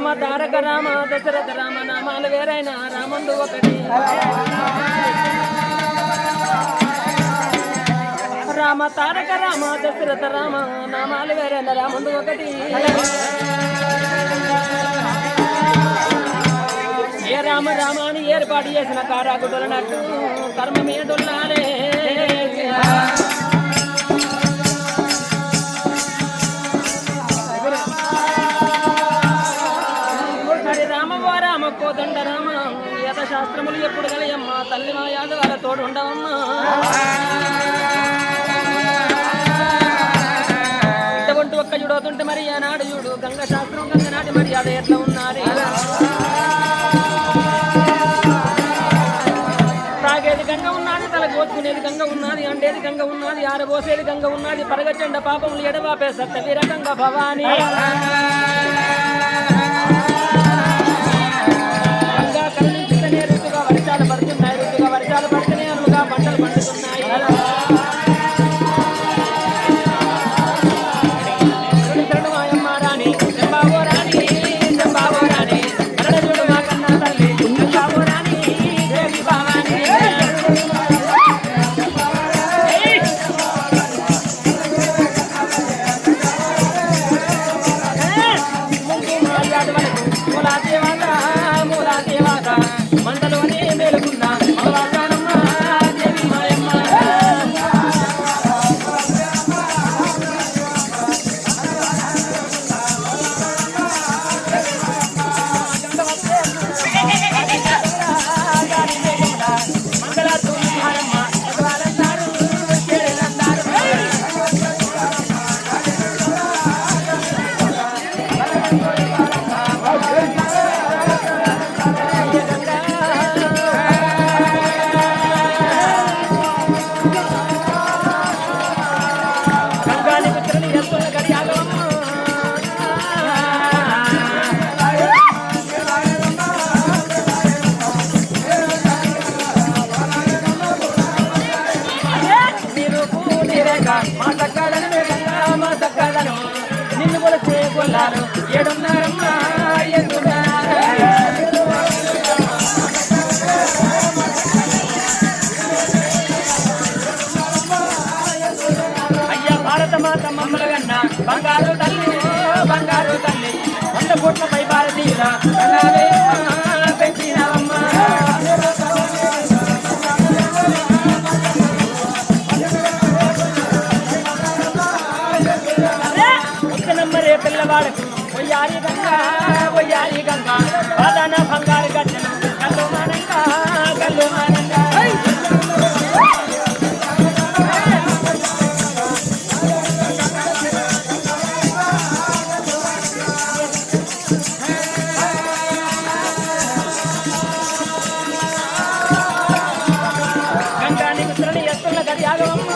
రామ తారక రామ దశరథ రామ నామాలు వేరైన రాముండు ఒకటి రామ తారక రామ దశరథ రామ నామాలు వేరైన రాముండు ఒకటి ఏ రామ రామాని ఏర్పాటు చేసిన కారాకుడులనట్టు కర్మ మీదున్నారే కోదండ రామ యథశాస్త్రములు ఎప్పుడు కలియమ్మ తల్లి మా యాదవాల తోడు ఉండవమ్మా ఇంతవంటి ఒక్క చూడవుతుంటే మరి ఆనాడు చూడు గంగ శాస్త్రం గంగ నాటి మరి అది ఎట్లా ఉన్నది తాగేది గంగ ఉన్నది తల కోసుకునేది గంగ ఉన్నది అండేది గంగ ఉన్నది ఆరబోసేది గంగ ఉన్నది పరగచెండ పాపములు ఎడవాపే సత్యవీర గంగ భవాని వర్షాలు పడుతున్నాయి రుతుగా వర్షాలు పడుతూనే అనుగా పంటలు పండుతున్నాయి మాయమ్మ రాణి చెంబావో రాణి చెంబావో రాణి చూడు మా కన్నా తల్లి చెంబావో రాణి దేవి భవాని మూలా దేవాత మూలా దేవాత మంటలోనే మేలుకున్నా మగవాళ్ళమ్మ దేవి మాయమ్మ నిన్ను కూడా చేయగొల్లారు ఏడున్నారమ్మా అయ్యా భారత మాత మమ్మల కన్న బంగారు తల్లి 100 కోట్ల పై భారతీయుల పెంచినవమ్మా పిల్లవాడకు ఒయ్యారి గంగ వాదన బంగారు గడ్డలు కల్లు మానంగా గంగానికి తులని ఎత్తున్న గడియాగమ్మ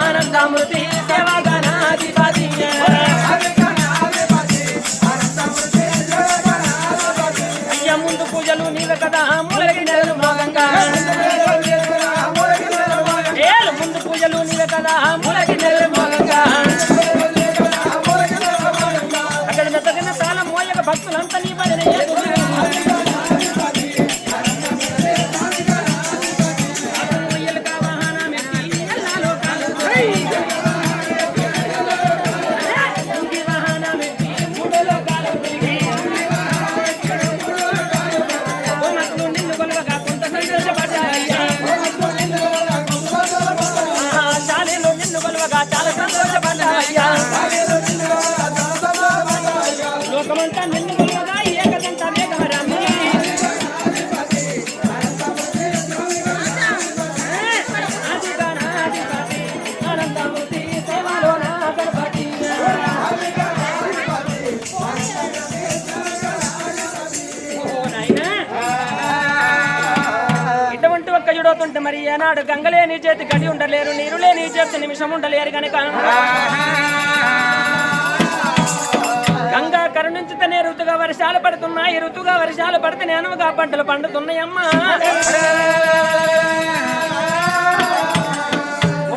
ఆనందామృతి సేవాగణాధిపతి అయ్య ముందు పూజలు నీవే కదా మూలకి నెలలు మోగంగా ముందు పూజలు నీవే కదా మూలకి నెలలు మోగంగా అక్కడ తగిన తాళం మోయక భక్తులంతా నీ భజన నిన్ను కొలవగా చూడతుంటే మరి ఏనాడు గంగలే నీ చేతి గడి ఉండలేరు, నీరులే నీ చేతి నిమిషం ఉండలేరు గనక గంగా కరుణించితేనే ఋతుగా వర్షాలు పడుతున్నాయి, ఋతుగా వర్షాలు పడితేనే అనువుగా పంటలు పండుతున్నాయమ్మా.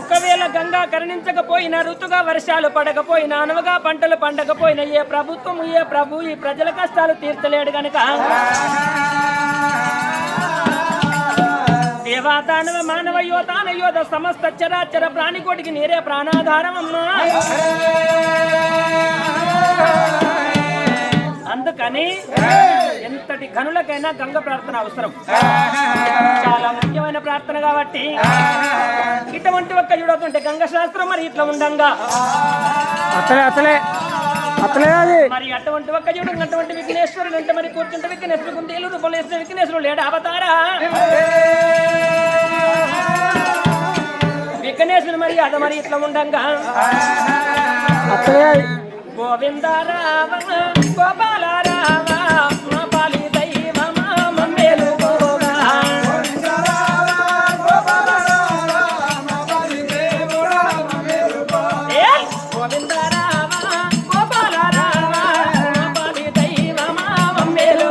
ఒకవేళ గంగా కరుణించకపోయినా, ఋతుగా వర్షాలు పడకపోయినా, అనువుగా పంటలు పండకపోయినా ఏ ప్రభుత్వం ఏ ప్రభు ఈ ప్రజల కష్టాలు తీర్చలేడు గనక దేవాదానవ మానవ యోధాన యోధ సమస్త చరాచర ప్రాణికోటికి నీరే ప్రాణాధారం అమ్మా. అందుకని ఎంతటి గనులకైనా గంగ ప్రార్థన అవసరం, చాలా ముఖ్యమైన ప్రార్థన కాబట్టి ఇటువంటి ఒక్క చూడకుంటే గంగ శాస్త్రం మరి ఇట్లా ఉండంగా మరి అటువంటి ఒక్క చూడు అటువంటి విఘ్నేశ్వరుడు అంటే మరి కూర్చుంటే విఘ్నేశ్వరుడు కుందేలు రూపంలో వేసిన విఘ్నేశ్వరుడు లేడు అవతారా విఘ్నేశ్వరుడు మరి అద మరి ఇట్లా ఉండంగా గోవింద రామ గోపాల రామ మా పాలి దైవమ మమ్మేలు గోవింద రామ గోపాల రామ మా పాలి దైవమ మమ్మేలు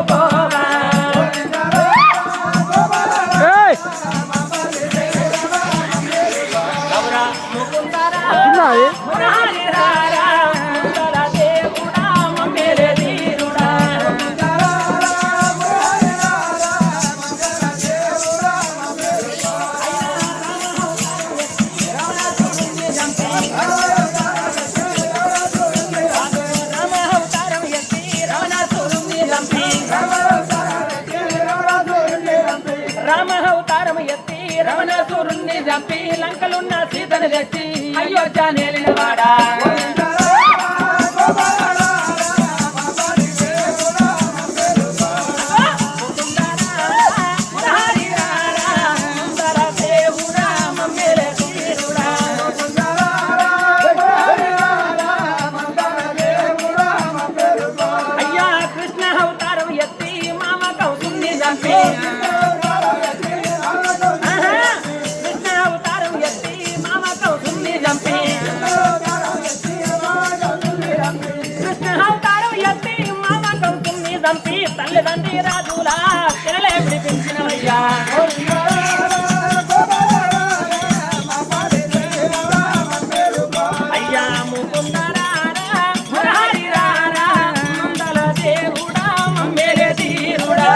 రమణాసురుణ్ణి చంపి లంకలున్న సీతను తెచ్చి అయోధ్య నేలినవాడా అయ్యా కృష్ణ అవతారం ఎత్తి మామ కౌసుని చంపి దంపి తల్లిదండ్రి రాజులా తెరలే పిలిపించినవయ్యా అయ్యా ముకుంద రారా మురారి రారా మందల దేవుడా మమ్మేలే తీరుడా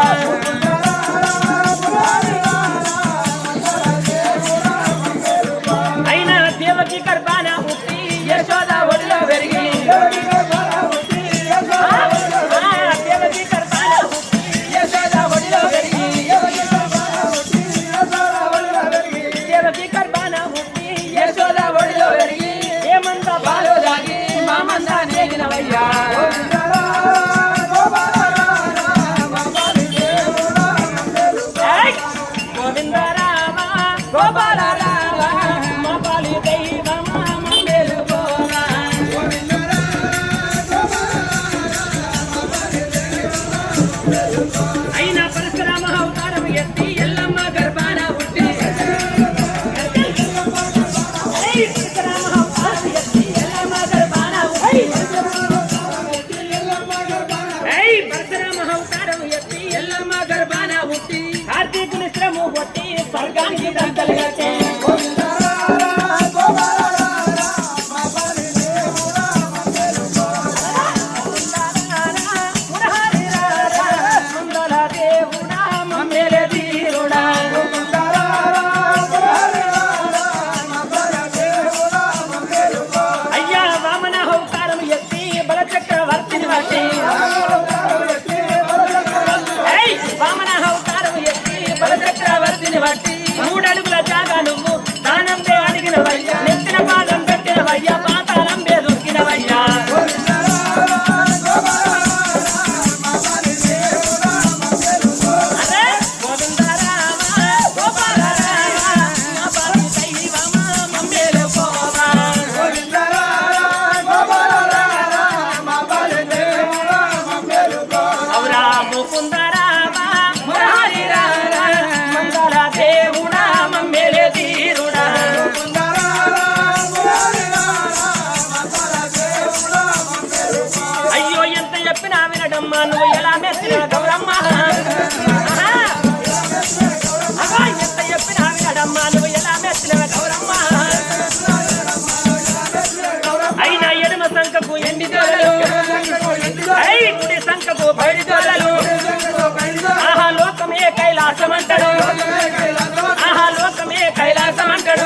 అయినా దేవకి గర్భాన పుట్టి యశోద ఒడిలో పెరిగి గోవింద రామ గోపాల రామ మా పాలి దైవమ మమ్మేలు అయినా పరశురామ అవతారం ఎత్తి ఎల్లమ్మ గర్భాన పుట్టి పరశురామ అవతారం ఎత్తి ఎల్లమ్మ గర్భాన పరశురామ అవతారం ఎత్తి ఎల్లమ్మ గర్భాన పుట్టి కార్తీకుని శ్రమ కొట్టి స్వర్గానికి దంతలు కట్టే అయ్యా వామన అవతారం ఎత్తి బలచక్రవర్తిని బట్టి వామన అవతారం ఎత్తి బలచక్రవర్తిని బట్టి 3 అడుగుల జాగా నువ్వు దానం అడిగినవయ్యా నెత్తిన పాదం పెట్టినవయ్యా పాతాళం దొరికినవయ్యా గోవింద రామ గోపాల రామ మా పాలి దైవమ మమ్మేలు అవురా ముకుంద రామ మురారి రామ మంగళ దేవుడా అంటాడు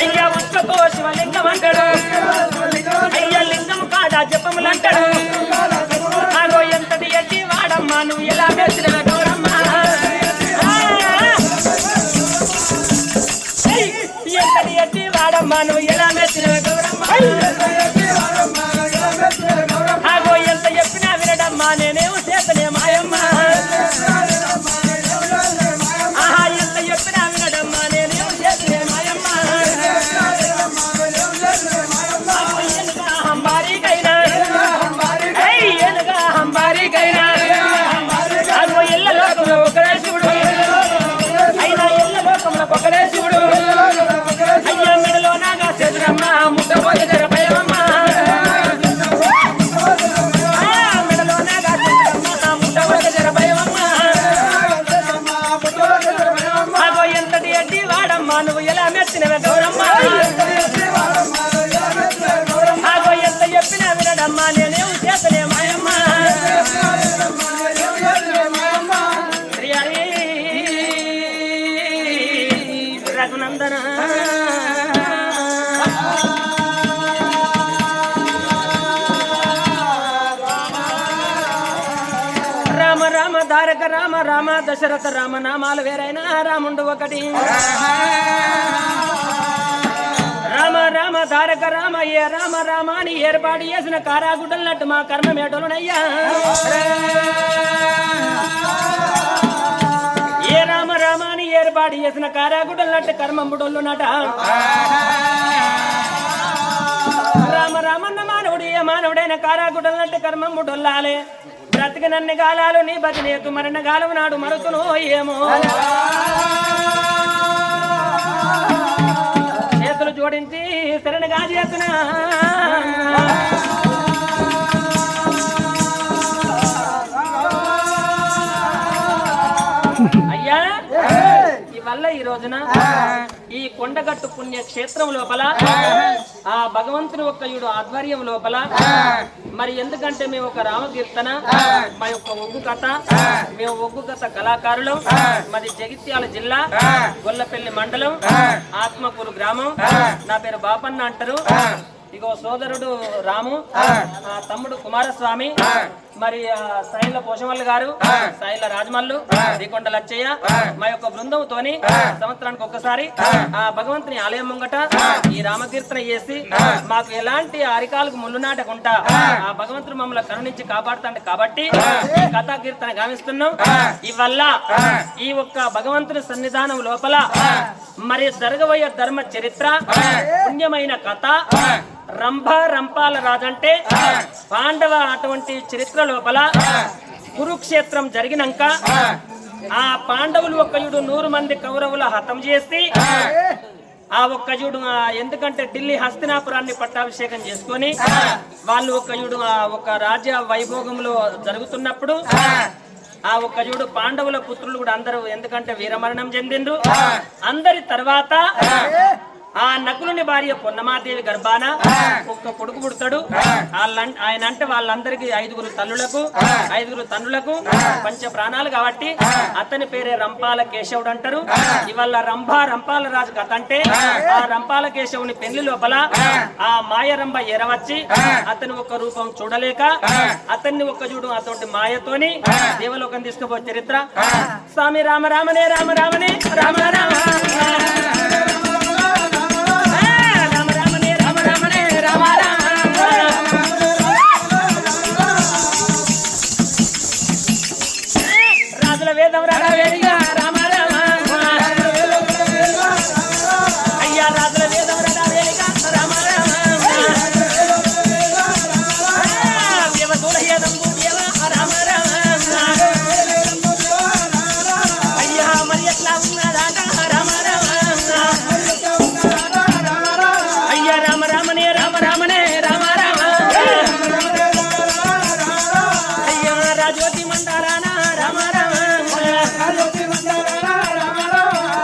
అయ్యా ఉచ్చకో శివలింగం అంటాడు అయ్యా లింగం కాదా జపములు అంటాడు అగో ఎంతటి ఎట్టి వాడమ్మా నువ్వు ఎలా వేసిన గౌరమ్మ ఎంతటి ఎట్టి వాడమ్మా నువ్వు ఎలా వేసిన గౌరమ్మ అగో ఎంత చెప్పినా వినడమ్మా నేనేమో చేతనే మాయమ్మ ఆహా ఎంత చెప్పినా వినడమ్మా నేనేమో చేతనే మాయమ్మ హంబారీకైనా ఎనుగా హంబారీకైనా అగో ఇళ్ళ లోకంలో ఒకడే శివుడు అయినా ఇళ్ళ లోకంలో ఒకడే శివుడు అయ్యా మెడలో నాగా చేతురమ్మ ముట్టబోయే జరపయమ్మ మెడలో నాగా చేతురమ్మ ముట్టబోయే జరపయమ్మ అగో ఎంతటి అడ్డి వాడమ్మా నువ్వు ఎలా మెచ్చినవే గౌరమ్మ అగో ఎంత చెప్పినా వినడమ్మా నేనేం చేతనే మాయమ్మ రఘునందన రామ రామ ధారక రామ రామ దశరథ రామ నామాలు వేరైనా రాముండు ఒకటి రామ రామ ధారక రామ ఏ రామ రామ అని ఏర్పాటు చేసిన కారాగుడ్డలన్నట్టు మా కర్మ మేటలునయ్యా ఏ రామ రామ అని ఏర్పాటు చేసిన కారాగుడ్డలన్నట్టు కర్మంబుడొల్లునట రామ రామన్న మానవుడు ఏ మానవుడైన కారాగుడ్డలన్నట్టు కర్మంబుడొల్లాలే బ్రతికినన్ని గాలాలు నీ బతినేకు మరణ గాలం నాడు మరుతును ఏమో చేతులు జోడించి శరణగా చేతున్నా అయ్యా ఇవల్ల ఈ రోజున ఈ కొండగట్టు పుణ్య క్షేత్రం లోపల ఆ భగవంతుని ఒక్కయుడు ఆధ్వర్యం లోపల మరి ఎందుకంటే మేము ఒక రామకీర్తన మా యొక్క ఒగ్గు కథ మేము ఒగ్గు కథ కళాకారులు మాది జగిత్యాల జిల్లా గొల్లపల్లి మండలం ఆత్మకూరు గ్రామం నా పేరు బాపన్న అంటారు ఇగో సోదరుడు రాము తమ్ముడు కుమారస్వామి మరి సాయిల పోషమల్లి గారు సాయిల రాజమల్లు శ్రీకొండ లచ్చయ్య మా యొక్క బృందంతోని సంవత్సరానికి ఒక్కసారి ఆ భగవంతుని ఆలయం ముంగట ఈ రామకీర్తన చేసి మాకు ఎలాంటి అరికాలకు ముళ్ళు నాటకుండా ఆ భగవంతుడు మమ్మల్ని కరుణించి కాపాడుతాడు కాబట్టి ఈ కథా కీర్తన గావిస్తున్నాం ఇవల్ల ఈ ఒక్క భగవంతుని సన్నిధానం లోపల మరి జరగబోయే ధర్మ చరిత్ర పుణ్యమైన కథ రంపాల రాజంటే పాండవ అటువంటి చరిత్ర లోపల కురుక్షేత్రం జరిగినాక ఆ పాండవులు ఒక్కయుడు 100 మంది కౌరవుల హతం చేసి ఆ ఒక్కయుడు ఎందుకంటే ఢిల్లీ హస్తినాపురాన్ని పట్టాభిషేకం చేసుకొని వాళ్ళు ఒక్కయుడు ఒక రాజ్య వైభోగంలో జరుగుతున్నప్పుడు ఆ ఒక్కయుడు పాండవుల పుత్రులు కూడా అందరూ ఎందుకంటే వీరమరణం చెందిండ్రు అందరి తర్వాత ఆ నకులుని భార్య పొన్నమాదేవి గర్భాన ఒక్క కొడుకు పుడతాడు ఆయన అంటే వాళ్ళందరికీ 5 తల్లులకు పంచ ప్రాణాలు కాబట్టి అతని పేరే రంపాల కేశవుడు అంటారు ఇవాళ రంపాల రాజు కథ అంటే ఆ రంపాల కేశవుని పెళ్లి లోపల ఆ మాయరంభ ఎరవచ్చి అతని ఒక రూపం చూడలేక అతన్ని ఒక్క చూడు అతని మాయతోని దేవలోకం తీసుకుపో చరిత్ర స్వామి రామ రామనే రామ రామనే రామ రామ వేదం రామ రామ అయ్యా రాజుల వేదం రామ రామ అయ్యా మరి ఎట్లా ఉన్నదాట రామ అయ్యా రామ రామనే రామ అయ్యా రాజోతి మందారాన రామ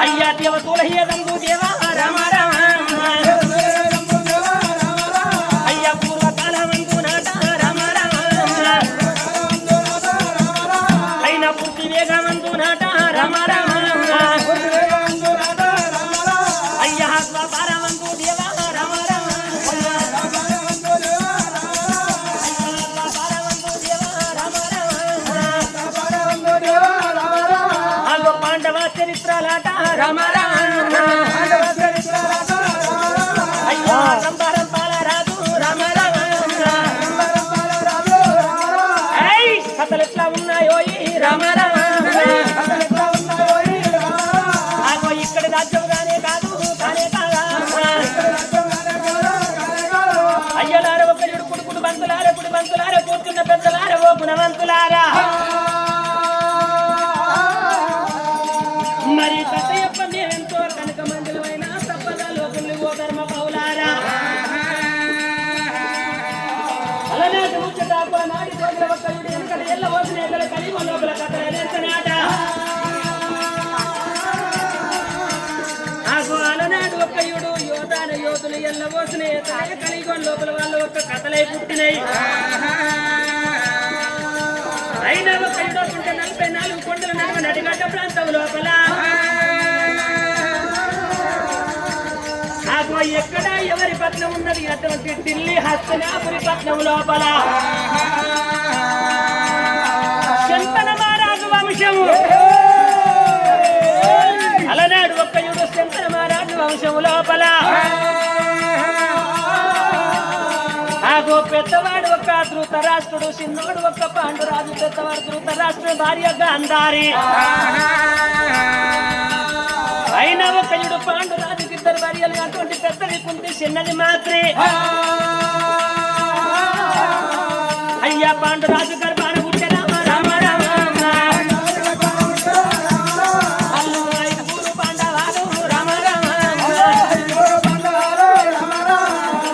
అయ్యా దేవ తులహేదంబు దేవా రామ అయ్యా పూర్వకాలమందు నాట రామ అయినా పూర్తి వేగమందు నాట రామ చరిత్రలాట రామ రామ అయ్యో రంపారం పాలరాదు రామ రామ కథలు ఎట్లా ఉన్నాయో రామ రామ ఆగో ఇక్కడ రాజ్యం కానే కాదు కానే కాదా అయ్యలార ఒకడు కుడుకుడు బంతులార కుడి బంతులార కూర్చున్న పెద్దలార ఓ గుణవంతులారా మరి కథయప్ప మేమెంతో కనుక మందులమైన తప్పదా లోకుల్ని ఓ ధర్మ పౌలారా అలానే ముచ్చటాకు నాడి రోజుల ఒక్కయుడు వెనుకడ ఎల్ల ఓసినేతల కలిమ లోపల కథలేసనాట ఆకు అలనాడు ఒక్కయుడు యోధాన యోధులు ఎల్ల ఓసినేతలే కలిగొన లోపల వాళ్ళు ఒక్క కథలై పుట్టినాయి అయినా ఒక్కయుడు 44 కొండల నడుమ నడిగడ్డ ప్రాంతం లోపల ఆకు ఎక్కడ ఎవరి పట్నం ఉన్నది అటువంటి ఢిల్లీ హస్తనాపురి పట్నం లోపల శంతన మహారాజు వంశము అలనాడు ఒక్కయుడు శంతన మహారాజు వంశము లోపల ఆగో పెద్దవాడు ఒక ధృతరాష్ట్రుడు చిన్నవాడు ఒక పాండురాజు పెద్దవాడు ధృతరాష్ట్రుడు భార్య గాంధారి అయినా ఒక్కయుడు పాండురాజుకి 2 భార్యలు అటువంటి పెద్దది కుంతి చిన్నది మాత్రే అయ్యా పాండురాజు గర్భాన పుట్టిన రామ రామ అల్లు 5 పాండవాలు రామ రామ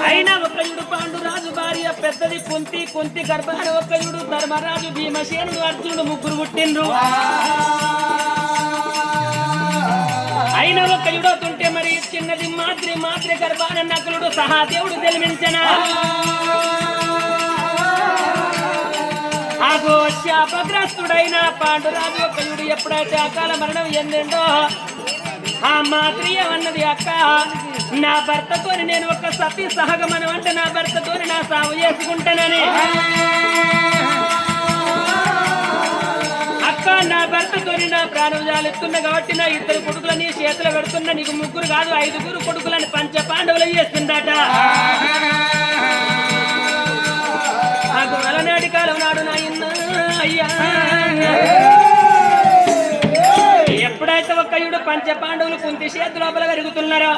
అయినా ఒక్కయుడు పాండురాజు భార్య పెద్దది కుంతి గర్భాన ఒక్కయుడు ధర్మరాజు భీమసేనుడు అర్జునుడు 3 పుట్టిండ్రు అయినా ఒక్కయుడవుతుంటే మరి చిన్నది మాత్రే గర్భాన నకులుడు సహాదేవుడు జన్మించిన ఆగో శాపగ్రస్తుడైన పాండురాజు ఒక్కయుడు ఎప్పుడైతే అకాల మరణం ఎందెండో ఆ మాత్రియ అన్నది అక్క నా భర్తతోని నేను ఒక సతీ సహగమనం అంటే నా భర్తతోని నా సాగు చేసుకుంటానని అక్క నా భర్తతోని నా ప్రాణం జాలిస్తున్నా కాబట్టి నా 2 కొడుకులని చేతులు పెడుతున్నా నీకు 3 కాదు 5 కొడుకులని పంచ పాండవులు చేస్తుందట నాకు అలనాటి కాలం నాడు నాయన అయ్యా ఎప్పుడైతే ఒక్కయుడు పంచ పాండవులు కుంతి చేతి లోపల పెరుగుతున్నారో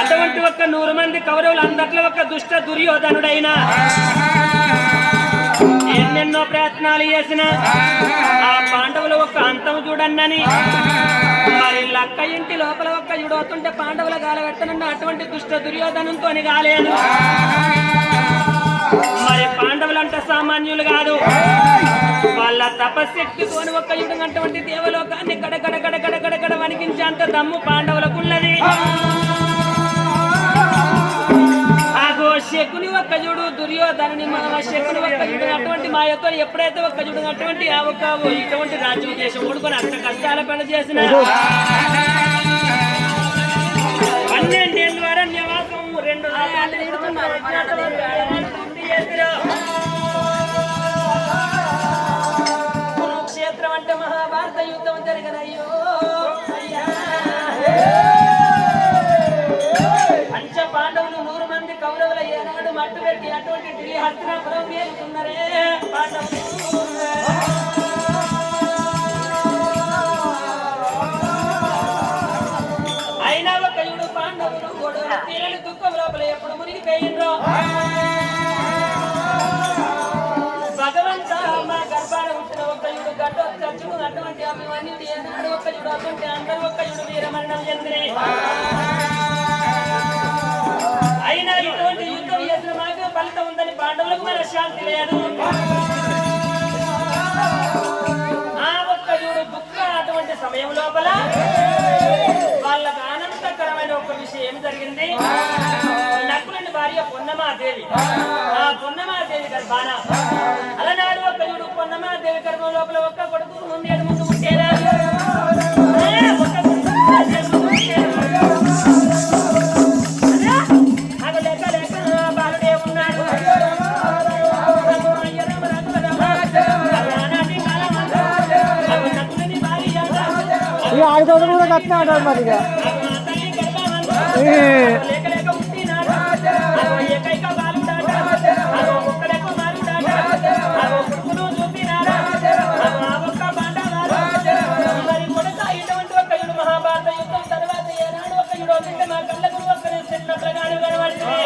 అటువంటి 100 మంది కౌరవులు అందట్లో ఒక దుష్ట దుర్యోధనుడైనా ఎన్నెన్నో ప్రయత్నాలు చేసిన ఆ పాండవులు ఒక అంతం చూడన్నని మరి లక్క ఇంటి లోపల ఒక్కయుడు అవుతుంటే పాండవుల గాల పెట్టనన్న అటువంటి దుష్ట దుర్యోధనంతో కాలేదు మరి పాండవులంటే సామాన్యులు కాదు వాళ్ళ తపశక్తితోని ఒక్కయుడు అటువంటి దేవలోకాన్ని గడగడ వణికించేంత దమ్ము పాండవులకున్నది ఆగో శకుని ఒక్కయుడు దుర్యోధనుని శకుని ఒక్కయుడు అటువంటి మాయతో ఎప్పుడైతే ఒక్కయుడు అటువంటి ఇటువంటి రాజ్యం దేశం ఓడుకొని అంత కష్టాల పని చేసిన 12 ఏళ్ళ అరణ్యవాసం 2 కురుక్షేత్రం అంటే మహాభారత యుద్ధం జరిగినయ్యో పంచ పాండవులు 100 మంది కౌరవుల ఏనాడు మట్టు పెట్టి అటువంటి ఢిల్లీ హస్తినాపురం వేలుకున్నారే పాండవులు అయినా ఒక్కయుడు పాండవులు గొడవలు తీరని దుఃఖం లోపల ఎప్పుడు మునిగిపోయిండ్రో భగవంత మా గర్భాన పుట్టిన ఒక్కయుడు గడ్డొచ్చుడు అటువంటి అభిమన్యుడు ఏనాడు ఒక్కయుడు అటువంటి అందరూ ఒక్కయుడు వీరమరణం చెందినే అయినా ఇటువంటి యుద్ధం చేసిన మాకు ఫలితం ఉందని పాండవులకు మన శాంతి లేదు ఆ ఒక్కయుడు దుఃఖ అటువంటి సమయం లోపల వాళ్ళకు ఆనందకరమైన ఒక విషయం ఏం జరిగింది నకులుని భార్య పొన్నమాదేవి ఆ పొన్నమాదేవి గర్భాన అలనాడు ఒక్కయుడు పొన్నమాదేవి గర్భం లోపల ఒక్క కొడుకు ముందు పుట్టేరా బాలుడే ఉన్నాడు నకులుని భార్య ఆడితో కూడా కట్టినా అంటారు మరి ఇక మహాభారత యుద్ధం తర్వాత ఏనాడు ఒక యుడో నా కళ్ళకు ఒక్కరి చిన్న ప్రగాడు కనబడింది.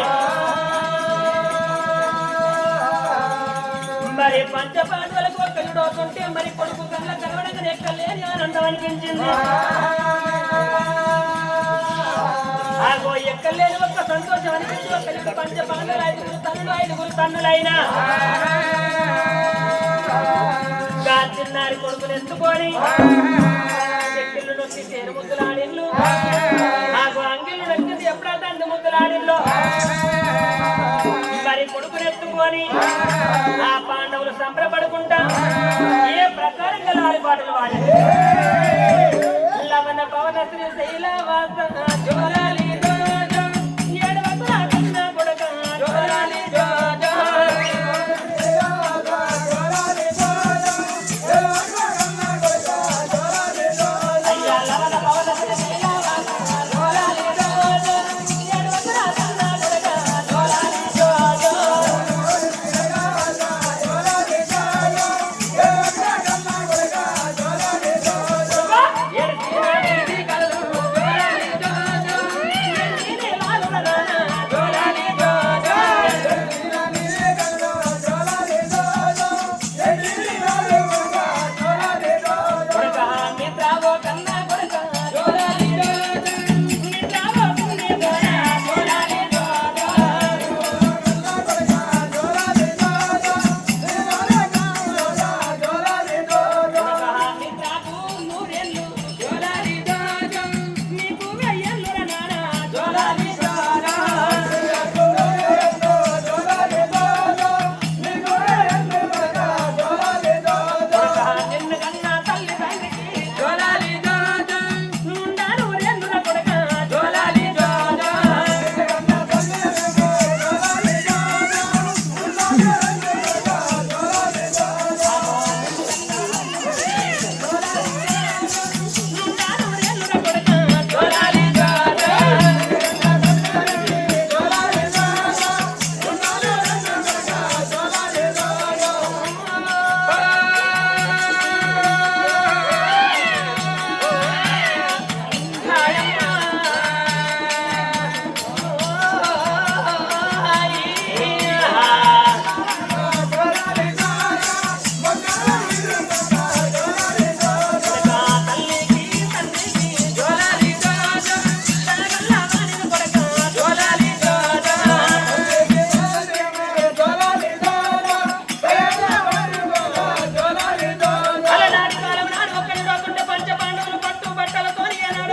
మరి పంచపాండవులకు ఒక యుడో ఉంటే మరి కొడుకు కళ్ళ కనబడగానే ఎక్కలేని ఆనందం అనిపించింది. ఆగో ఎక్కలేని ఒక్క సంతోషం అనిపించి ఒక్కరికి పంచపాండవులు 5 తన్నులు 5 తన్నులైనా చిన్నారి కొడుకుని ఎత్తుకొని చెక్కిళ్ళు నొక్కి చేరు ముద్దులాడిళ్ళు నాకు అంగిళ్ళు నొక్కింది ఎప్పుడా తండ్రి ముద్దులాడిల్లో మరి కొడుకుని ఎత్తుకొని ఆ పాండవులు సంబరపడుకుంటా ఏ ప్రకారంగా ఆడిపాటలు వాడారు. లవణ పవన శ్రీ శైలవాస జోరాలి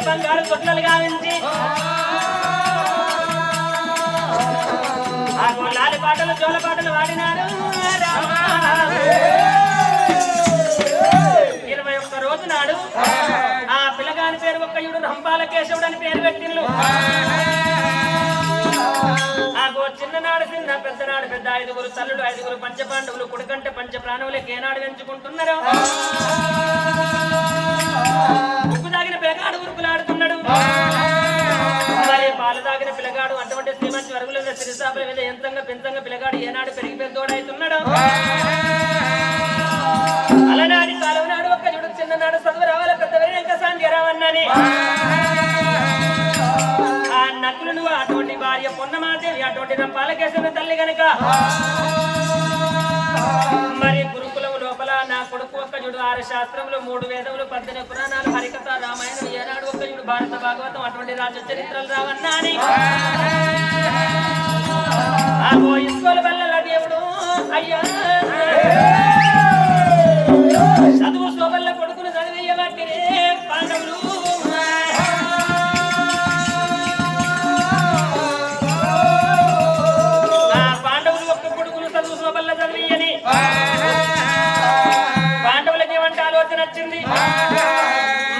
బంగారు కొట్లలు గావించి ఆ గొల్లాలి పాటలు జోల పాటలు వాడినారు. 21 రోజు నాడు ఆ పిల్లగాని పేరు ఒక్కయుడు రంపాల కేశవుడు అని పేరు పెట్టిండ్రు. ఆ చిన్ననాడు చిన్న పెద్దనాడు పెద్ద 5 తల్లులు 5 పంచపాండవులు కొడుకంటే పంచ ప్రాణులకి ఏనాడు పెంచుకుంటున్నారు. ఉప్పు తాగిన పిల్లగాడు ఉరుకులాడుతున్నాడు. మరి పాలు తాగిన పిల్లగాడు అటువంటి శ్రీమంచి వరుగుల సిరిసాపల మీద ఎంతంగా పెంచంగా పిల్లగాడు ఏనాడు పెరిగి పెద్దోడవుతున్నాడు. అలనాడి కాలం నాడు ఒక్క చూడు చిన్ననాడు చదువు రావాల పెద్దవరి ఇంకా శాంతి రావన్నాని ఆ నకులును అటువంటి భార్య పొన్నమాదేవి అటువంటి రంపాలకేసిన తల్లి గనక మరి గురుకులం లోపల నా కొడుకు ఒక్క చూడు 6 శాస్త్రములు 3 వేదములు 18 పురాణాలు హరికథ రామాయణం ఏనాడు ఒక్క చూడు భారత భాగవతం అటువంటి రాజ చరిత్రలు రావన్నాని ఆ ఇస్కోల వల్ల దేవుడు అయ్యా చదువు శోభల్ల కొడుకును చదివేయబట్టి పాండవులు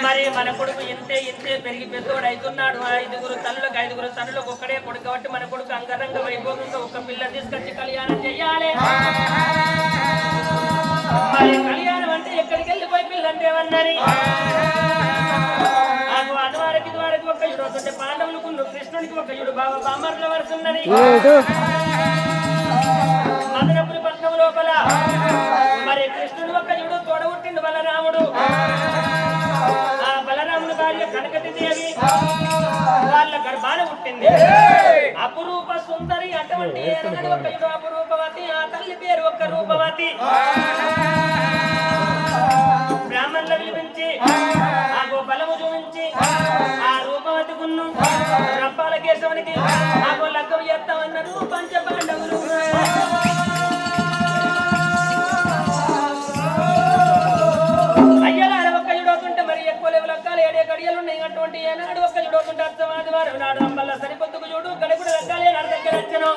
మరి మన కొడుకు ఇంతే పెరిగి పెద్దోడు అవుతున్నాడు. 5 తల్లులకు 5 తల్లులకు ఒక్కడే కొడుకు కాబట్టి మన కొడుకు అంగరంగ వైభవంగా ఒక పిల్ల తీసుకొచ్చి కళ్యాణం చెయ్యాలి. మరి కళ్యాణం అంటే ఎక్కడికి వెళ్ళిపోయి పిల్లంటే ఏమన్నది చూడకుంటే పాండవులకు కృష్ణునికి ఒక యుడు బావ బామర్ల వరుస ఉన్నది. మదనపురి పట్నం లోపల మరి కృష్ణుడు ఒక యుడు తోడబుట్టిండు బలరాముడు. ఆ బలరాముని భార్య కనకతి దేవి వాళ్ళ గర్భాన పుట్టింది. అపురూప సుందరి అటువంటి ఒక యుడు అపురూపవతి. ఆ తల్లి పేరు ఒక రూపవతి. బ్రాహ్మణుల పిలిపించి ఆ గోబలము చూపించి ఆ రూపవతి గున్ను రంపాల కేశవునికి ఆ లగ్గం చేస్తామన్నారు పంచ పాండవులు. అయ్యలాడ ఒక్క యుడవుతుంటే మరి ఎక్కువ లేవు లగ్గాలు 7 గడియలు ఉన్నాయి. అటువంటి ఏనాడు ఒక్క యుడవుతుంటే అర్థమాదివారం నాడు రంపల్ల సరిపొద్దుకు చూడు గడుపుడు లగ్గాలే నాడు దగ్గర వచ్చను.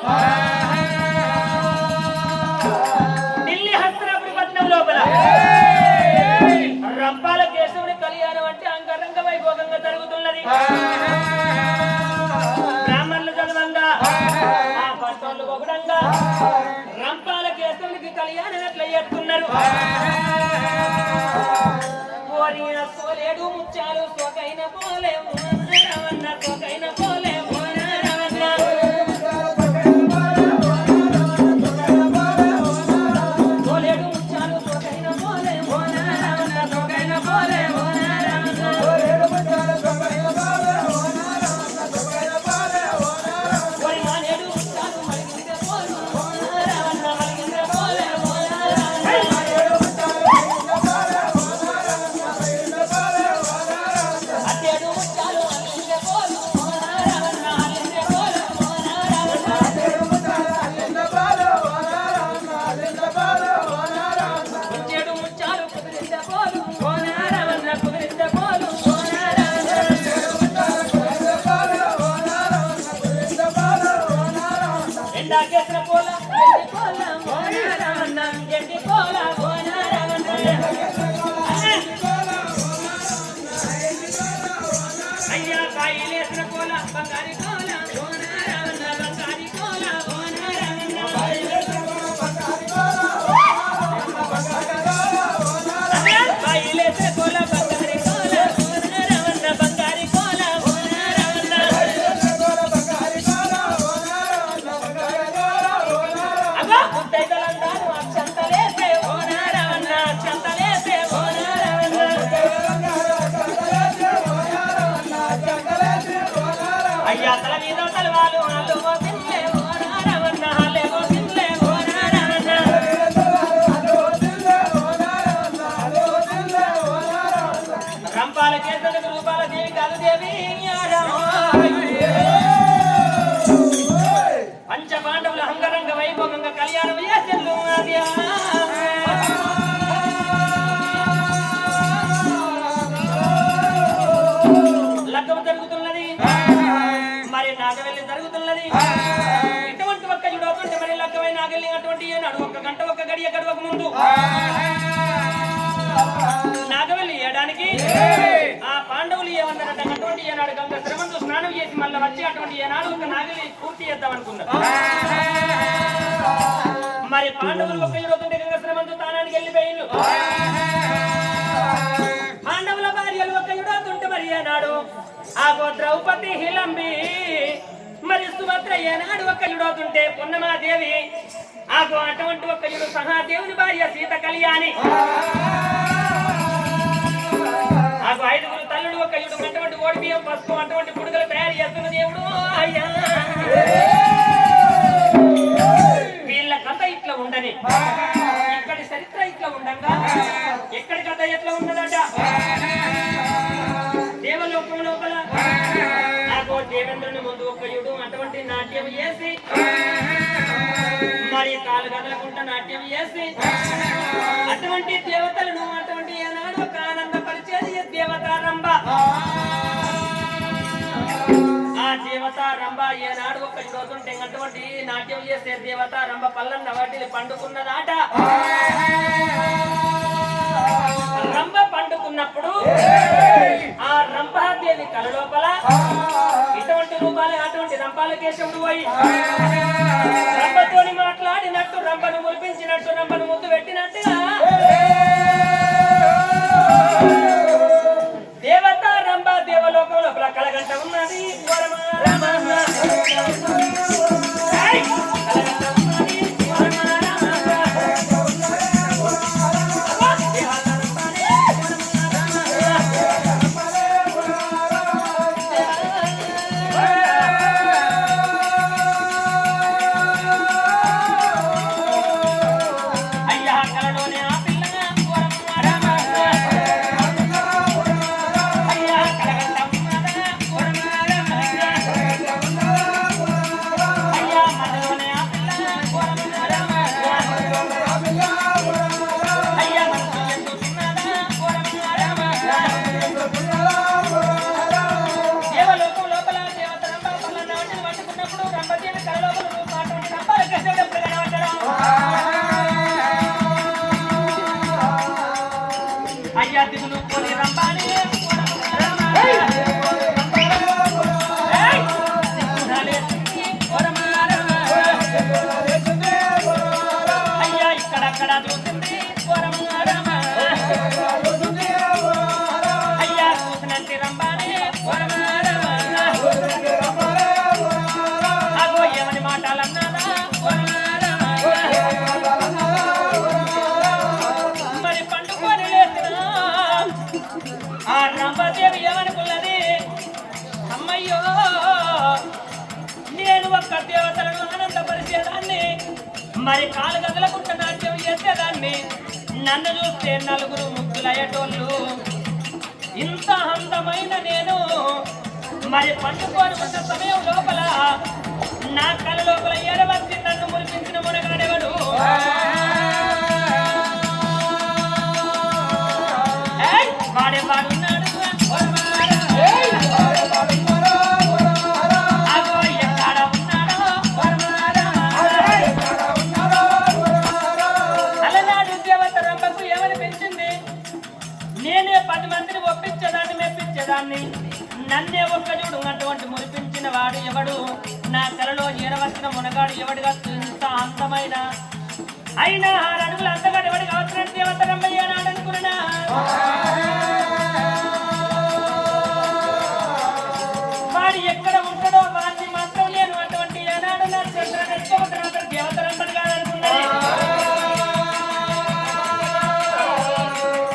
ఢిల్లీ హస్తినాపురి పట్నం లోపల రంపాల కేశవుని కళ్యాణం అంటే అంగరంగ వైభోగంగా జరుగుతున్నది. బ్రాహ్మణులు చదవంగా ఆ పట్టోళ్ళు ఒకడంగా రంపాల కేశవునికి కళ్యాణం ఎట్లా చేస్తున్నారు. సోలేడు ముత్యాలు సోకైన పోలేము రవన్న సోకైన పోలేము రవన్న సోలేడు ముత్యాలు సోకైన పోలేము రవన్న సోకైన పోలేము పంచ పాండవుల అంగరంగ వైభోగంగా కళ్యాణం చేసెల్లు లగ్గం జరుగుతున్నది. మరి నాగవెల్లి జరుగుతున్నది. ఇటువంటి ఒక్క యుడవుతుంటే మరి లగ్గమై నాగెల్లి అటువంటి ఏనాడు 1 గంట 1 గడియ గడవక ముందు నాగవెల్లి ఏయడానికి ఆ పాండవులు ఏమన్నారట అటువంటి ఏనాడు గంగ శ్రమంతో స్నానం చేసి మళ్ళీ వచ్చి అటువంటి ఏనాడు ఒక నాగలి పూర్తి చేద్దాం అనుకున్నారు. మరి పాండవులు ఒక యుడవుతుంటే గంగ శ్రమంతో స్థానానికి వెళ్ళిపోయిండు. పాండవుల భార్యలు ఒక యుడవుతుంటే మరి ఏనాడు ఆ ద్రౌపది హిలంబి మరి సుభద్ర ఏనాడు ఒక యుడవుతుంటే పున్నమాదేవి ఆకు అటువంటి ఒక యుడు సహాదేవుని భార్య సీత కళ్యాణి ఆకు 5గురు తల్లుడు ఒక యుడు అటువంటి ఓడిబియ్యం పసుపు అటువంటి పుడుగలు తయారు చేస్తున్న దేవుడు అయ్యా. వీళ్ళ కథ ఇట్లా ఉండని ఇక్కడి చరిత్ర ఇట్లా ఉండంగా ఎక్కడి కథ ఎట్లా ఉన్నదట. దేవలోకం లోపల ఆకు దేవేంద్రుని ముందు ఒక యుడు అటువంటి నాట్యం చేసి మరి కాలు కదలకుండా నాట్యం చేసి అటువంటి దేవతలను అటువంటి ఏనాడు ఒక ఆనందపరిచేది దేవతా రంభ. ఆ దేవతా రంభ ఏనాడు ఒక యుడవుతుంటే అటువంటి నాట్యం చేసే దేవతా రంభ పల్లన్న వాటిని పండుకున్నదాట. రంభ పండుకున్నప్పుడు ఆ రంభాదేవి కల లోపల ఇటువంటి రూపాలే అటువంటి రంపాల కేశవుడు పోయి రంభతోని మాట్లాడినట్టు రంభను మురిపించినట్టు రంభను ముద్దు పెట్టినట్టుగా దేవత రంభ దేవలోకం లోపల కలగంట ఉన్నది. అయ్యా దిగులు కొని రంబాని అయ్యా ఇక్కడక్కడ చూసింది అయ్యా చూసినంటి రంబాని అగో ఏమని మాటలన్నారా మరి పండుకొని లేచిన ఆ రంభదేవి ఏమనుకున్నది అమ్మయ్యో నేను ఒక్క దేవతలను ఆనందపరిచేదాన్ని మరి కాలు గదలకుంట నాట్యం చేసేదాన్ని నన్ను చూస్తే నలుగురు ముగ్గులయ్యేటోళ్ళు ఇంత అందమైన నేను మరి పండుకొని ఉన్న సమయం లోపల నా కళ లోపల ఎడవచ్చి నన్ను మురిపించిన మునగాడెవడు వాడే వాడున్నాడు నేనే 10 మందిని ఒప్పించేదాన్ని మెప్పించేదాన్ని నన్నే ఒక్కడు అటువంటి మురిపించిన వాడు ఎవడు నా కలలో ఏడవచ్చిన మునగాడు ఎవడిగా ఇంత అందమైన అయినా 6 అడుగుల అందగాడు ఎవడు కావచ్చు దేవత రమ్మయ్య అని అనుకున్నా వాడు ఎక్కడ ఉంటాడో వాడిని మాత్రం నేను అటువంటి ఏనాడు నా దేవత రమ్మని కాదు అనుకున్నది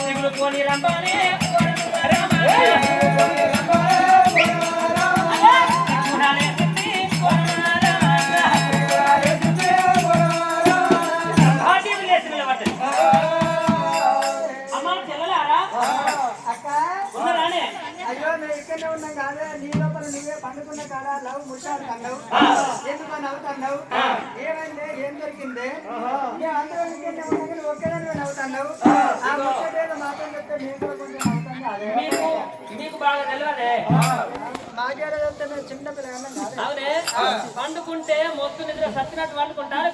దిగులు కొని రంబానే పండుకున్న కాడ లవ్ ముషాడు అన్నావు ఎందుకు నవ్వుతున్నావు ఏమైంది ఏం జరిగింది అందరూ ఒకేదాన్ని నవ్వుతున్నావు ఆ ముచ్చటేదో మాత్రం చెప్తే మేము కూడా కొంచెం నవ్వుతాం మీకు బాగా తెలియదే మాకేదో చెప్తే మేము చిన్న పిల్లగా అవునే పండుకుంటే మొత్తు నిద్ర సచ్చినట్టు పండుకుంటారు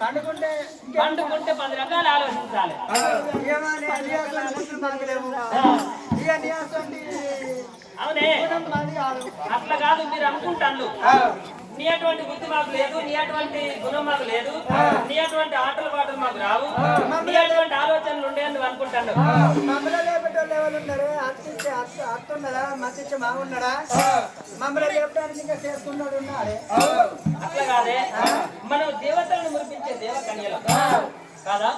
పండుకుంటే 10 రకాలు ఆలోచించాలి అవునే అట్లా కాదు మీరు అనుకుంటాను నీ అటువంటి బుద్ధి మాకు లేదు నీ అటువంటి గుణం మాకు లేదు నీ అటువంటి ఆటలు పాటలు మాకు రావు నీ అటువంటి ఆలోచనలు ఉండే నువ్వు అనుకుంటాను అత్తున్నదా మత్తిచ్చే మాగున్నాడా మమ్మల్ని చెప్పడానికి ఇంకా చేసుకున్నాడు అట్లా కాదే మనం దేవతలను మురిపించే దేవకన్యలు కాదా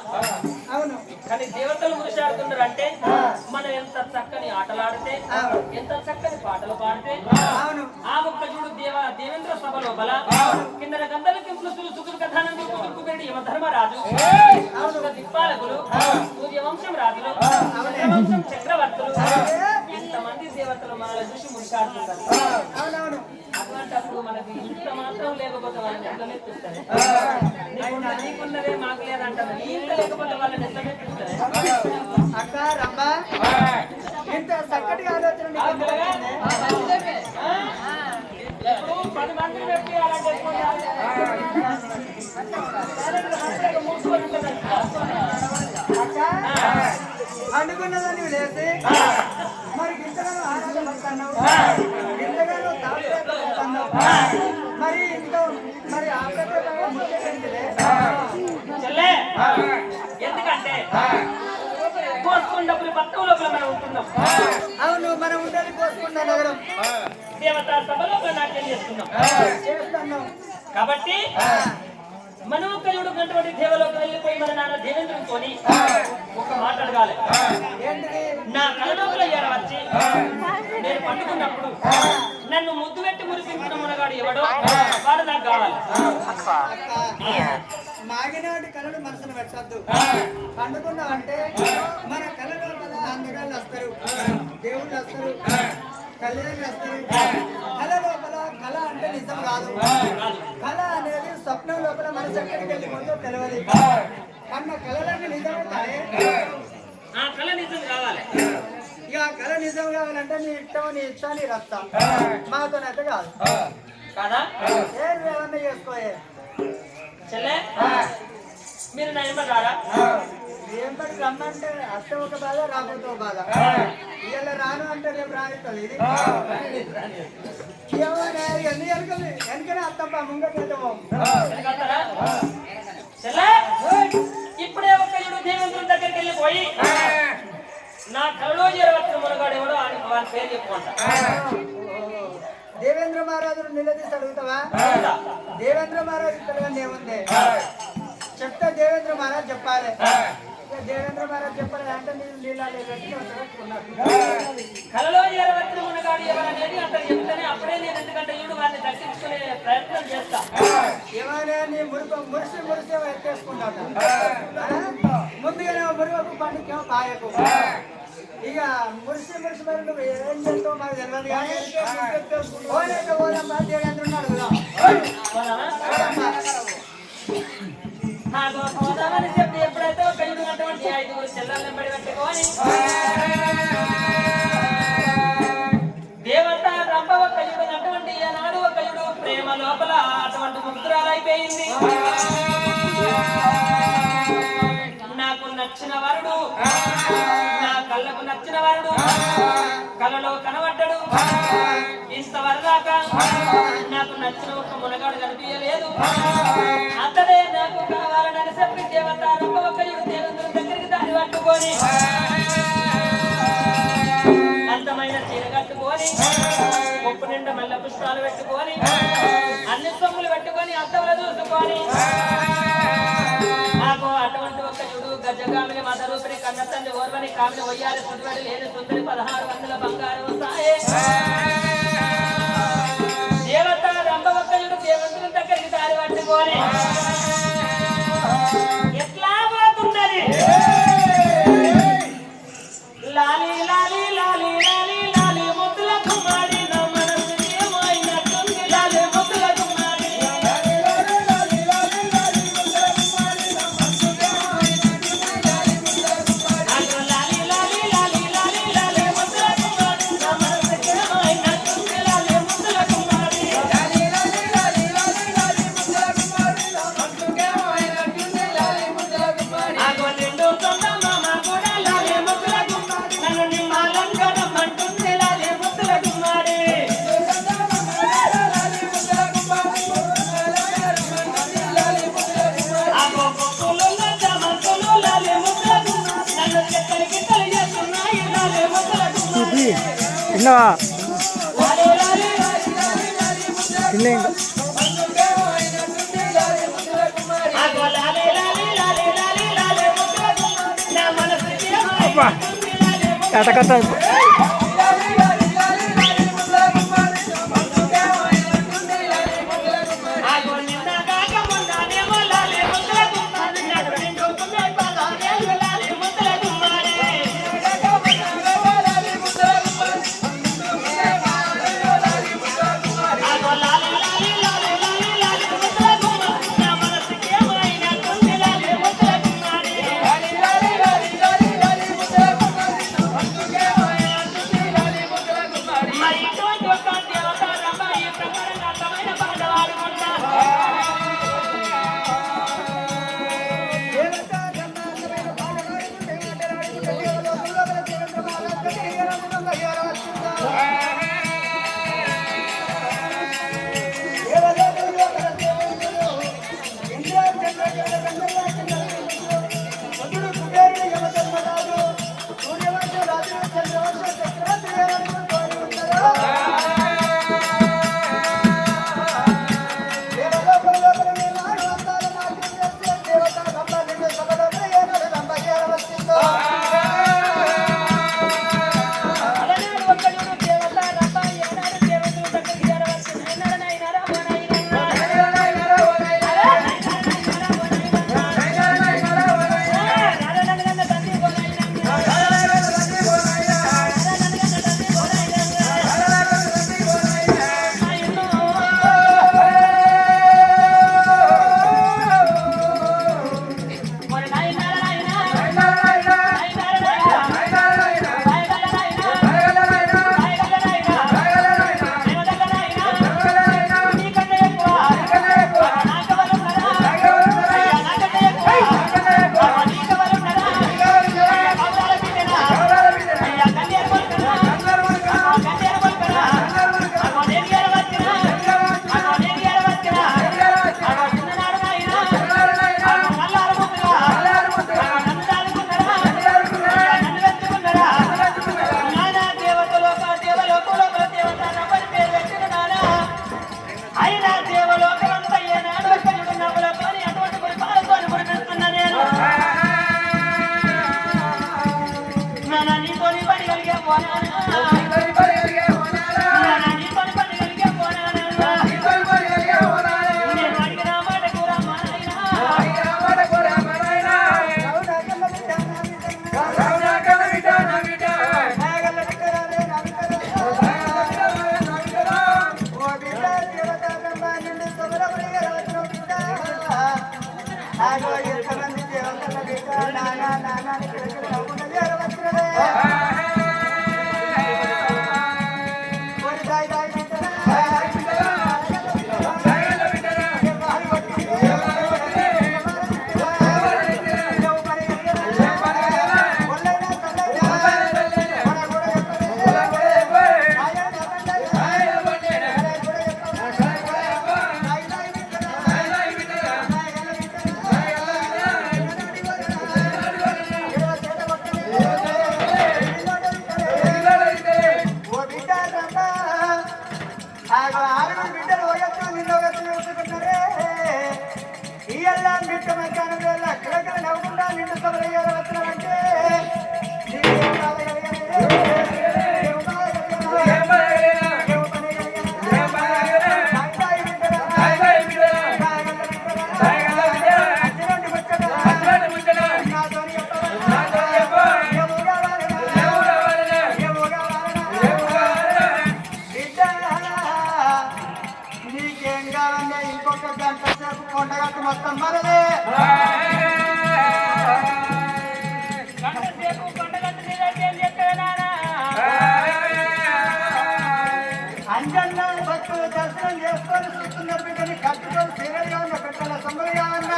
అవును కానీ దేవతలు మురిశాడుతున్నారు అంటే మనం ఎంత చక్కని ఆటలాడితే ఎంత చక్కని పాటలు పాడితే ఆ ఒక్క చూడు దేవేంద్ర సభ లోపల కింద గంధల కింపులు సుకులు కథానంది కుబేరుడు యమధర్మరాజు దిక్పాలకులు సూర్యవంశం రాజులు వంశం చక్రవర్తులు ఇంతమంది దేవతలు మనల్ని చూసి మురిశాడుతున్నారు అటువంటప్పుడు మనకి ఇంత మాత్రం లేకపోతే వాళ్ళని ఎట్లా మెప్పిస్తారు నీకున్నదే మాకు లేదంటారు ఇంత లేకపోతే వాళ్ళని ఎట్లా మెప్పిస్తారు అక్క రమ్మా ఇంత చక్కటి ఆలోచన ఇప్పుడు 10 మందిని మెప్పియాలంటే అనుకున్నదాన్ని లేసి మరి ఇంతగానో ఆరాధన పడుతున్నావు ఇంతగానో తాగుతున్నావు మరి ఇంట్లో మరి ఎందుకంటే కోసుకున్నప్పుడు పట్టం లోపల మనం ఉంటున్నాం అవును మనం ఉండేది కోసుకున్న నగరం దేవతా సభ లోపల నాట్యం చేస్తున్నాం కాబట్టి మనోకయుడు గంటబడి దేవలోకి వెళ్ళిపోయి మన నాన్న దేవేంద్రునితో ఒక మాట అడగాలి నా కలలోపల ఏడవచ్చి నేను పండుకున్నప్పుడు నన్ను ముద్దు పెట్టి మురిపించిన మునగాడు ఎవడో వాడు నాకు కావాలి మాగినాటి కళలు మనసును పెట్టద్దు పండుకున్నావంటే మన కళ లోపల అందగాళ్ళు వస్తారు దేవుళ్ళు వస్తారు కళ్యాణి వస్తారు కళ లోపల కళ అంటే నిజం కాదు కళ అనేది స్వప్నం లోపల మనసు ఎక్కడికి వెళ్ళిపోతుందో తెలియదు కన్న కళలన్నీ నిజమవుతాయి ఆ కళ నిజం కావాలి ఇక కళ నిజం కావాలంటే నీ ఇష్టం నీ ఇష్టాన్ని రస్తా మాతోనైతే కాదు కాదా ఏం ఏమన్నా చేసుకోయే చెల్లె మీరు నా ఎంబడి రారా? ఏంటంటే రమ్మంటే అత్త ఒక బాధ రాకపోతే ఒక బాధ. ఇవాళ రాను అంటే రేపు రానిస్తుంది ఇది. వెనకనే అత్తమ్మ ముంగట్లయితే ఎందుకంటారా? చెల్లె, ఇప్పుడే ఒక ఇడు దేవేంద్రుడి దగ్గరికి వెళ్ళిపోయి నా కలలో చేరవచ్చిన మునగాడు ఎవడో వాని పేరు చెప్పుకుంటా. దేవేంద్ర మహారాజును నిలదీసి అడుగుతావా? దేవేంద్ర మహారాజు తెలియని ఏముంది చెప్తే దేవేంద్ర మహారాజు చెప్పాలి. దేవేంద్ర మహారాజు చెప్పాలి అంటే నేను నీళ్ళు కలలో చేరవచ్చిన మునగాడు ఎవరనేది అక్కడ చెప్తేనే అప్పుడే నేను ఎందుకంటే ఈడు వారిని దర్శించుకునే ప్రయత్నం చేస్తా. ఏమైనా నీ మురిసి ఎత్తేసుకుంటాను. ముందుగానే మురుగకు పండుగ పాయకు. ఇక మురిసి మరి నువ్వు ఏం చేస్తావు మాకు తెలియదు కానీ పోదమ్మా దేవేంద్రుని అడుగుదాం. పోదామని చెప్పి ఎప్పుడైతే ఒక 5 చెల్లెల్ని బడి పెట్టుకొని దేవత రంభ ఒక యుడు అటువంటి ఈనాడు ఒక యుడు ప్రేమ లోపల అటువంటి ముద్రాలైపోయింది. నాకు నచ్చిన వరుడు, నా కళ్ళకు నచ్చిన వరుడు కలలో కనబడ్డాడు. ఇంతవరదాకా నాకు నచ్చిన ఒక మునగాడు కనిపించలేదు. అతడే నాకు కావాలని చెప్పి దేవత రంభ ఒక యుడు దేవేంద్రుడి దగ్గరికి దారి పట్టుకొని అందమైన చీర కట్టుకొని ముప్పు నిండా మల్లె పుష్పాలు పెట్టుకొని అన్ని సొమ్ములు పెట్టుకొని అద్దములు చూసుకొని నాకు అటువంటి ఒక యుడు గజగామిని మదరూపిని కన్న తండ్రి ఓర్వని కామిని వయ్యాలి సుందరి లేని సుందరి 1600 బంగారం వస్తాయి. దేవత రంభ ఒక యుడు దేవేంద్రుని దగ్గరికి దారి పట్టుకొని ఎట్లా పోతున్నది లాలి లాలి లాలి లాలి లాలి ముద్దుల కుమారి నా మనసు ఏమైనట్టుంది లాలి ముద్దుల కుమారి అయ్యో లాలి లాలి లాలి లాలి లాలి ముద్దుల కుమారి నా మనసు ఏమైనట్టుంది లాలి ముద్దుల కుమారి అగో నిండు సొంత మామ కూడా లాలి ముద్దుల కుమారి నన్ను నిమ్మాలంగా రమ్మంటుంది లాలి ముద్దుల కుమారి అగో పొక్కులు జమంతులు లాలి ముద్దుల కుమారి నన్ను చెక్కడికి తెలియజేస్తున్నాయి లాలి ముద్దుల కుమారి తిన్నావా? లాలి లాలి తిన్నే అగో లాలి లాలి లాలి లాలి లాలి ముద్దుల కుమారి నా మనసుకి ఏమైనట్టుంది లాలి ముద్దుల కథ అగో నిన్న కాక మొన్ననేమో లాలి ముద్దుల కుమారి నాకు నిండు కుమారి పదాలేలు లాలి ముద్దుల కుమారి అగో లాలి లాలి లాలి లాలి లాలి ముద్దుల కుమారి నా మనసుకి ఏమైనట్టుంది లాలి ముద్దుల కుమారి కలిగే పోనానా నీ పని కలిగే పోనానా నేను అడిగిన మాట కూడా మానైనా ఇంకొక గంట సేపు కొండగట్టు మొత్తం మనదే అంజన్న భక్తులు దర్శనం చేసుకొని చూస్తున్న బిడ్డని కట్టుకొని సీరియల్గా ఉన్న పెట్టాల సొమ్మగా ఉన్న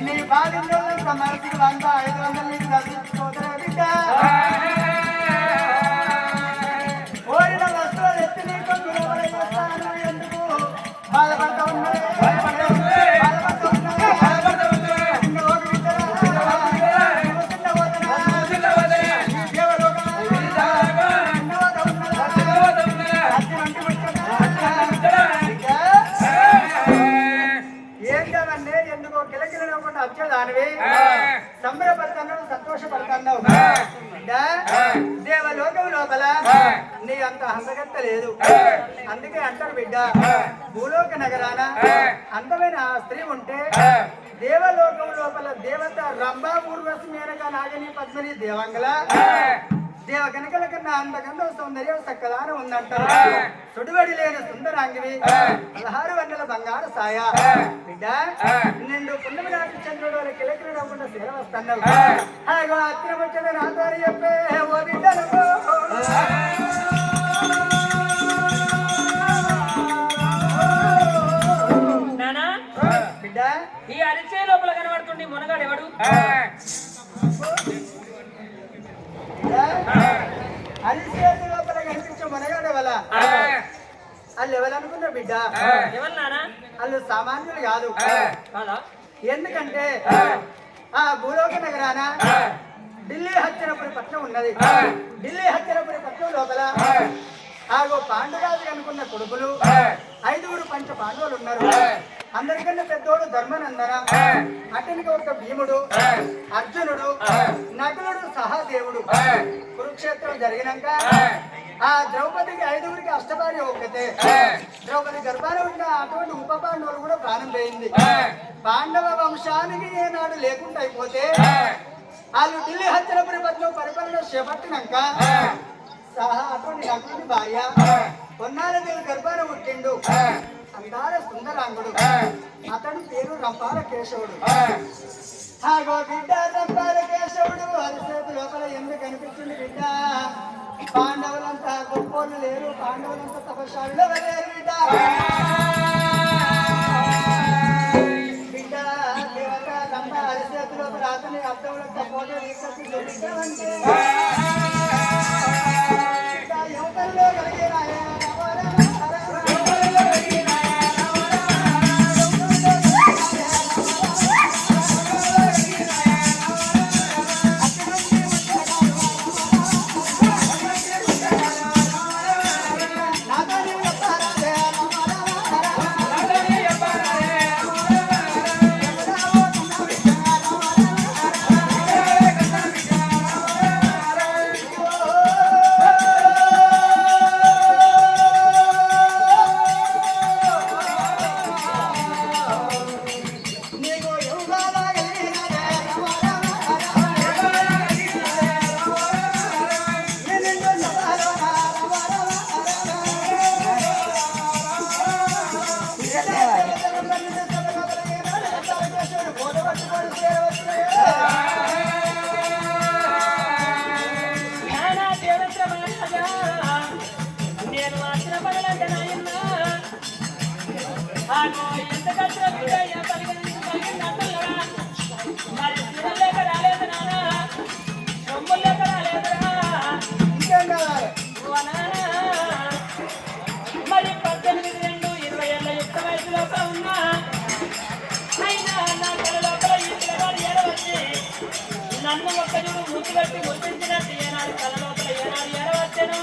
నీ బాధ్యత మనసుకి 100-500 నీకు దర్శించుకోవద్దు బిడ్డ ఓడిన వస్తువులు ఎత్తి నీకు ఎందుకు బాధపడతా ఉన్నది వచ్చేదానివి సంబరపడుతున్నావు సంతోషపడుతున్నావు దేవలోకం లోపల నీ అంత హంసగత్త లేదు అందుకే అంటారు బిడ్డ భూలోక నగరాన అందమైన ఆ స్త్రీ ఉంటే దేవలోకం లోపల దేవత రంభా ఊర్వశి మేనక నాగని పద్మిని దేవంగల దేవ కనకల కన్నా అందకంలో సౌందర్యం సక్కదాన ఉందంటారు సుడివడి లేని సుందరాంగివి 16 వందల బంగారు సాయ బిడ్డ నిండు పున్నమి నాటి చంద్రుడు వాళ్ళ కిలకిలు నవ్వకుండా సేర వస్తున్నావు అగో అత్తిన వచ్చిన నాతో చెప్పే ఓ బిడ్డలకు నానా బిడ్డ ఈ అరిచే లోపల కనబడుతుండి మునగాడు ఎవడు అరిసేతి లోపల కనిపించే మనగాడ వల్ల వాళ్ళు ఎవరనుకున్నా బిడ్డ ఎవరు నానా వాళ్ళు సామాన్యులు కాదు కాదా ఎందుకంటే ఆ భూలోక నగరాన ఢిల్లీ హచ్చరపురి పట్నం ఉన్నది ఢిల్లీ హచ్చరపురి పట్నం లోపల ఆగో పాండురాజు అనుకున్న కొడుకులు 5 పంచ పాండవులు ఉన్నారు అందరికన్నా పెద్దోడు ధర్మనందన అతనికి ఒక భీముడు అర్జునుడు నకులుడు సహదేవుడు కురుక్షేత్రం జరిగినాక ఆ ద్రౌపదికి 5 అష్టభార్య ఒక్కతే ద్రౌపది గర్భాన ఉన్న అటువంటి ఉప పాండవులు కూడా ప్రాణం పోయింది పాండవ వంశానికి ఏనాడు లేకుండా అయిపోతే వాళ్ళు ఢిల్లీ హచ్చరపురి పట్నం పరిపాలన చేపట్టినాక అటువంటి నకులుడి భార్య కొన్నాళ్ళదేవి గర్భాన పుట్టిండు అందాల సుందరాంగుడు అతడు పేరు రంపాల కేశవుడు ఆగో బిడ్డ రంపాల కేశవుడు అరిసేపు లోపల ఎందుకు కనిపించింది బిడ్డ పాండవులంతా గొప్పోళ్ళు లేరు పాండవులంతా తపశాలలో లేరు బిడ్డ బిడ్డ దేవత రంప అరిసేపు లోపల అతని అర్థములంతా ఫోటో తీసుకొచ్చి చూపించామంటే యువతల్లో కలిగే ఆగో ఎంతకంటే బిడ్డ ఏ పలికిందంటున్నారా మరి సిరులేక రాలేదు నానా సొమ్ములేక రాలేదురా ఇంకేం కావాలి ఓ నానా మరి 18-20 ఏళ్ళ యుక్త వయసులో ఉన్నా అయినా నా కళ లోపల ఈ పిల్లగాడు ఏడవచ్చి నన్ను ఒక్కజుడు మూతి కట్టి మురిపించినట్టు ఏనాడు కళ లోపల ఏనాడు ఏడవచ్చాను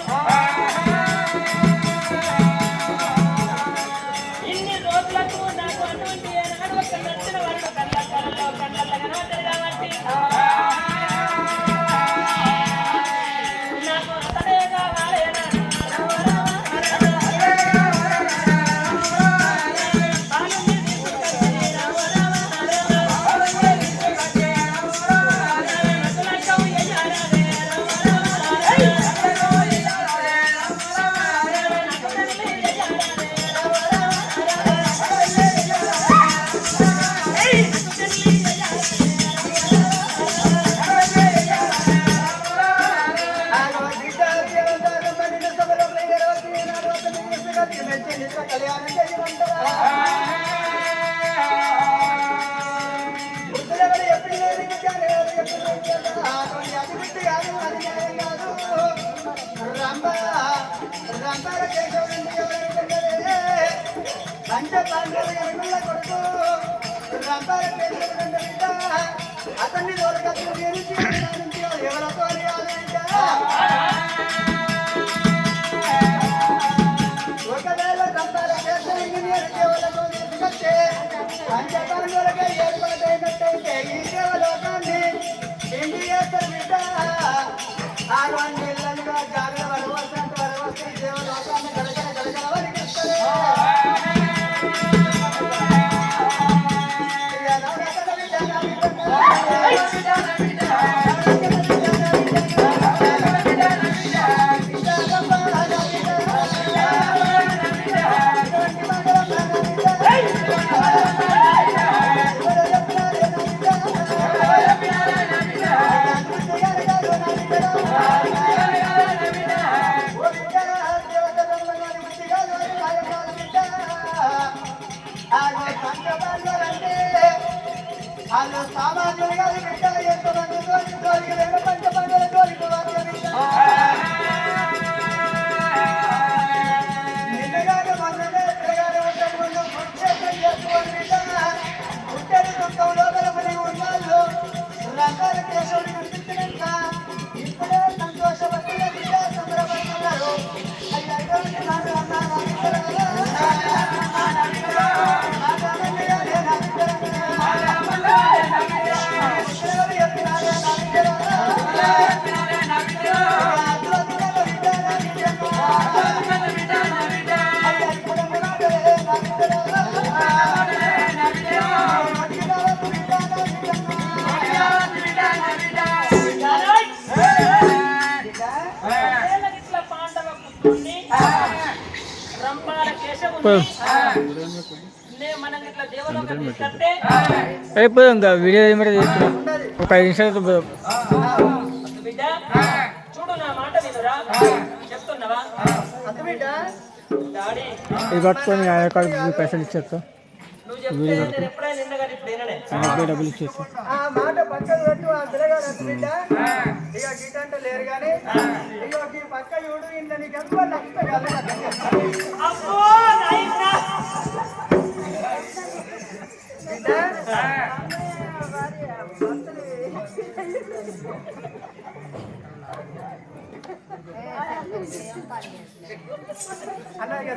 ఇన్ని రోజులకు నాకు అటువంటి ఏనాడు ఒక నచ్చిన వాడు కళ్ళల్లో కనబడ్డాడు కాబట్టి నాకు అతడే కావాలి కళ్యాణం చేయమంటారా ఎప్పుడు అది బిడ్డ కాదు అది న్యాయం కాదు రంపాల కేశవుడు పంచ పాండవుల ఎనుగుల కొడుకు రంపాల కేశవుడు బిడ్డ అతన్ని దూరకత్తు నుంచి ఎవరితో ఒకవేళ రంపాల కేశవుడిని నేను కేవలతో తీసుకొస్తే పంచపాండవులకే ఏర్పాటైనట్టయితే ఈ దేవలోకాన్ని ఎండి చేస్తారు బిడ్డ 6 నెలలుగా జాగ్రత్త వరవసంత వరవస్తే దేవలోకాన్ని గడగడ వరికిస్తారు వాళ్ళు సామాన్యులు కాదు బిడ్డ ఎంతమంది తోలికి రెండు పంచ పండుగల తోలికి నిన్నగానే మొన్ననే ఎక్కడగానే ఉంటాడు ముందు పుట్టేసం చేసుకోవాలి బిడ్డ పుట్టేది దుఃఖం లోపల మునిగి ఉన్నాళ్ళు రకాల కేశవుడు కనిపించినాక ఇప్పుడే సంతోషపడుతున్న బిడ్డ సంబరపడుతున్నారు అది అటువంటి నాకు అన్నారు అయిపోయాం ఇంకా వీడియో ఏమైనా చేస్తున్నాం ఒక 5 నిమిషాలు బిడ్డ చూడు నా మాట వినురా చెప్తున్నావా డాడీ ఇది పట్టుకొని ఆయన కాడికి పైసలు ఇచ్చేస్తా నువ్వు చెప్తే నేను ఎప్పుడైనా నిన్నగాని ఇప్పుడు ఆయనకి డబ్బులు ఇచ్చేస్తా ఆ మాట పక్కన పెట్టు ఆ పిల్లగాడు బిడ్డ ఇక గీటంటే లేరు కానీ ఇక ఈ పక్క చూడు ఇంత నీకు ఎంత నష్టం అబ్బో నాయనా అన్నయ్య